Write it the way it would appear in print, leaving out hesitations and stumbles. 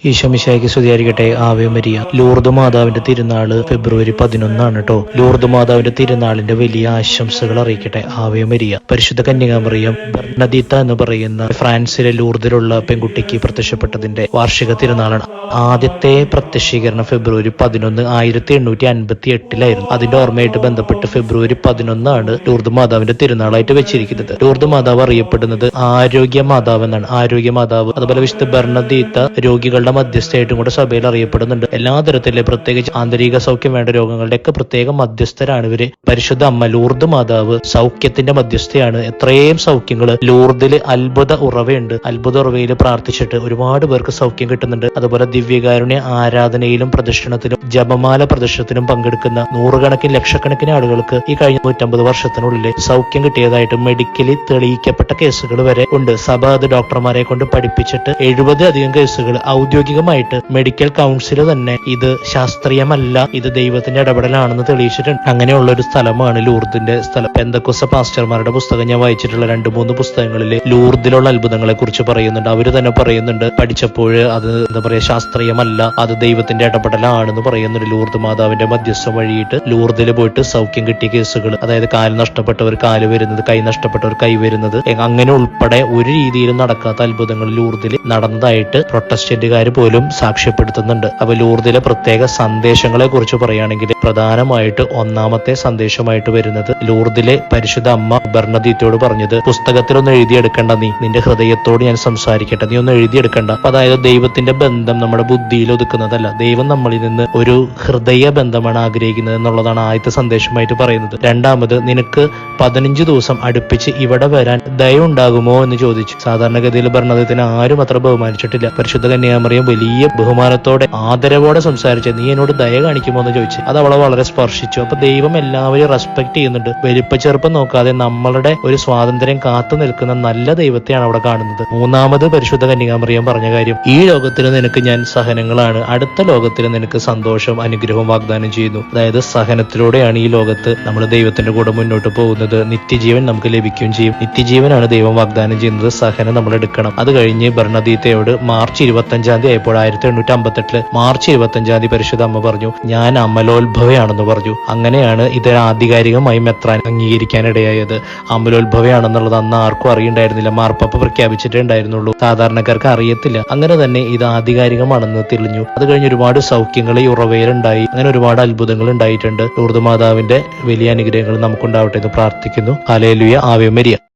ഈശോമിശിഹായ്ക്ക് സ്തുതിയായിരിക്കട്ടെ. Ave Maria. Lourdes മാതാവിന്റെ തിരുനാള് ഫെബ്രുവരി 11 കേട്ടോ. ലൂർദ് മാതാവിന്റെ തിരുനാളിന്റെ വലിയ ആശംസകൾ അറിയിക്കട്ടെ. Ave Maria. പരിശുദ്ധ കന്യകാമറിയം ബെർണദീത്ത എന്ന് പറയുന്ന ഫ്രാൻസിലെ ലൂർദിലുള്ള പെൺകുട്ടിക്ക് പ്രത്യക്ഷപ്പെട്ടതിന്റെ വാർഷിക തിരുനാളാണ്. ആദ്യത്തെ പ്രത്യക്ഷീകരണം ഫെബ്രുവരി 11 1858 അതിന്റെ ഓർമ്മയായിട്ട് ബന്ധപ്പെട്ട് ഫെബ്രുവരി 11 ലൂർദ് മാതാവിന്റെ തിരുനാളായിട്ട് വെച്ചിരിക്കുന്നത്. ലൂർദ് മാതാവ് അറിയപ്പെടുന്നത് ആരോഗ്യ മാതാവ് എന്നാണ്. ആരോഗ്യ മാതാവ്, അതുപോലെ വിശുദ്ധ ബെർണദീത്ത രോഗികളുടെ മധ്യസ്ഥയായിട്ടും കൂടെ സഭയിൽ അറിയപ്പെടുന്നുണ്ട്. എല്ലാ തരത്തിലെ പ്രത്യേകിച്ച് ആന്തരിക സൗഖ്യം വേണ്ട രോഗങ്ങളുടെയൊക്കെ പ്രത്യേക മധ്യസ്ഥരാണ് ഇവര്. പരിശുദ്ധ അമ്മ ലൂർദ് മാതാവ് സൗഖ്യത്തിന്റെ മധ്യസ്ഥയാണ്. എത്രയും സൗഖ്യങ്ങള് ലൂർദില് അത്ഭുത ഉറവയുണ്ട്. അത്ഭുത ഉറവയിൽ പ്രാർത്ഥിച്ചിട്ട് ഒരുപാട് പേർക്ക് സൗഖ്യം കിട്ടുന്നുണ്ട്. അതുപോലെ ദിവ്യകാരുണ്യ ആരാധനയിലും പ്രദക്ഷിണത്തിലും ജപമാല പ്രദക്ഷിണത്തിലും പങ്കെടുക്കുന്ന നൂറുകണക്കിന് ലക്ഷക്കണക്കിന് ആളുകൾക്ക് ഈ കഴിഞ്ഞ 150 വർഷത്തിനുള്ളിൽ സൗഖ്യം കിട്ടിയതായിട്ട് മെഡിക്കലി തെളിയിക്കപ്പെട്ട കേസുകൾ വരെ ഉണ്ട്. സഭ അത് ഡോക്ടർമാരെ കൊണ്ട് പഠിപ്പിച്ചിട്ട് 70 കേസുകൾ ഔദ്യോഗികമായിട്ട് മെഡിക്കൽ കൗൺസിൽ തന്നെ ഇത് ശാസ്ത്രീയമല്ല, ഇത് ദൈവത്തിന്റെ ഇടപെടലാണെന്ന് തെളിയിച്ചിട്ടുണ്ട്. അങ്ങനെയുള്ള ഒരു സ്ഥലമാണ് ലൂർദിന്റെ സ്ഥലം. പെന്തക്കോസ്ത പാസ്റ്റർമാരുടെ പുസ്തകം ഞാൻ വായിച്ചിട്ടുള്ള 2-3 പുസ്തകങ്ങളിൽ ലൂർദിലുള്ള അത്ഭുതങ്ങളെ കുറിച്ച് പറയുന്നുണ്ട്. അവര് തന്നെ പറയുന്നുണ്ട്, പഠിച്ചപ്പോൾ അത് എന്താ പറയാ ശാസ്ത്രീയമല്ല, അത് ദൈവത്തിന്റെ ഇടപെടലാണെന്ന് പറയുന്നുണ്ട്. ലൂർദ് മാതാവിന്റെ മധ്യസ്ഥം വഴിയിട്ട് ലൂർദിൽ പോയിട്ട് സൗഖ്യം കിട്ടിയ കേസുകൾ, അതായത് കാല് നഷ്ടപ്പെട്ടവർ കാല് വരുന്നത്, കൈ നഷ്ടപ്പെട്ടവർ കൈ വരുന്നത്, അങ്ങനെ ഉൾപ്പെടെ ഒരു രീതിയിലും നടക്കാത്ത അത്ഭുതങ്ങൾ ലൂർദിൽ നടന്നതായിട്ട് പ്രൊട്ടസ്റ്റന്റുകാർ പോലും സാക്ഷ്യപ്പെടുത്തുന്നുണ്ട്. അപ്പൊ ലൂർദിലെ പ്രത്യേക സന്ദേശങ്ങളെ കുറിച്ച് പറയുകയാണെങ്കിൽ പ്രധാനമായിട്ട് ഒന്നാമത്തെ സന്ദേശമായിട്ട് വരുന്നത് ലൂർദിലെ പരിശുദ്ധ അമ്മ ബെർണദീത്തയോട് പറഞ്ഞത്, പുസ്തകത്തിലൊന്നും എഴുതിയെടുക്കണ്ട, നിന്റെ ഹൃദയത്തോട് ഞാൻ സംസാരിക്കട്ടെ, നീ ഒന്നും എഴുതിയെടുക്കണ്ട. അപ്പൊ അതായത് ദൈവത്തിന്റെ ബന്ധം നമ്മുടെ ബുദ്ധിയിൽ ഒതുക്കുന്നതല്ല, ദൈവം നമ്മളിൽ നിന്ന് ഒരു ഹൃദയ ബന്ധമാണ് ആഗ്രഹിക്കുന്നത് എന്നുള്ളതാണ് ആദ്യത്തെ സന്ദേശമായിട്ട് പറയുന്നത്. രണ്ടാമത്, നിനക്ക് 15 ദിവസം അടുപ്പിച്ച് ഇവിടെ വരാൻ ദയ ഉണ്ടാകുമോ എന്ന് ചോദിച്ചു. സാധാരണഗതിയിൽ ബെർണദീത്തിനെ ആരും അത്ര ബഹുമാനിച്ചിട്ടില്ല. പരിശുദ്ധ കന്യാമറിയം വലിയ ബഹുമാനത്തോടെ ആദരവോടെ സംസാരിച്ച, നീ എന്നോട് ദയ കാണിക്കുമോ എന്ന് ചോദിച്ചു. അത് അവളെ വളരെ സ്പർശിച്ചു. അപ്പൊ ദൈവം എല്ലാവരും റെസ്പെക്ട് ചെയ്യുന്നുണ്ട്. വലിപ്പ ചെറുപ്പം നോക്കാതെ നമ്മളുടെ ഒരു സ്വാതന്ത്ര്യം കാത്തു നിൽക്കുന്ന നല്ല ദൈവത്തെയാണ് അവിടെ കാണുന്നത്. മൂന്നാമത് പരിശുദ്ധ കന്യകാമറിയം പറഞ്ഞ കാര്യം, ഈ ലോകത്തിൽ നിനക്ക് ഞാൻ സഹനങ്ങളാണ്, അടുത്ത ലോകത്തിൽ നിനക്ക് സന്തോഷം അനുഗ്രഹവും വാഗ്ദാനം ചെയ്യുന്നു. അതായത് സഹനത്തിലൂടെയാണ് ഈ ലോകത്ത് നമ്മൾ ദൈവത്തിന്റെ കൂടെ മുന്നോട്ട് പോകുന്നത്. നിത്യജീവൻ നമുക്ക് ലഭിക്കുകയും ചെയ്യും. നിത്യജീവനാണ് ദൈവം വാഗ്ദാനം ചെയ്യുന്നത്. സഹനം നമ്മൾ എടുക്കണം. അത് കഴിഞ്ഞ് ബെർണദീത്തയോട് മാർച്ച് 25 ആയപ്പോൾ 1858 മാർച്ച് 25 പരിശുദ്ധ അമ്മ പറഞ്ഞു, ഞാൻ അമലോത്ഭവയാണെന്ന് പറഞ്ഞു. അങ്ങനെയാണ് ഇത് ആധികാരികമായി മെത്രാൻ അംഗീകരിക്കാനിടയായത്. അമലോത്ഭവയാണെന്നുള്ളത് അന്ന് ആർക്കും അറിയണ്ടായിരുന്നില്ല. മാർപ്പാപ്പ പ്രഖ്യാപിച്ചിട്ടേ ഉണ്ടായിരുന്നുള്ളൂ, സാധാരണക്കാർക്ക് അറിയത്തില്ല. അങ്ങനെ തന്നെ ഇത് ആധികാരികമാണെന്ന് തെളിഞ്ഞു. അത് കഴിഞ്ഞ് ഒരുപാട് സൗഖ്യങ്ങൾ ഈ ഉറവയിലുണ്ടായി. അങ്ങനെ ഒരുപാട് അത്ഭുതങ്ങൾ ഉണ്ടായിട്ടുണ്ട്. ലൂർദ് മാതാവിന്റെ വലിയ അനുഗ്രഹങ്ങൾ നമുക്കുണ്ടാവട്ടെ എന്ന് പ്രാർത്ഥിക്കുന്നു. ഹല്ലേലൂയ. Ave Maria.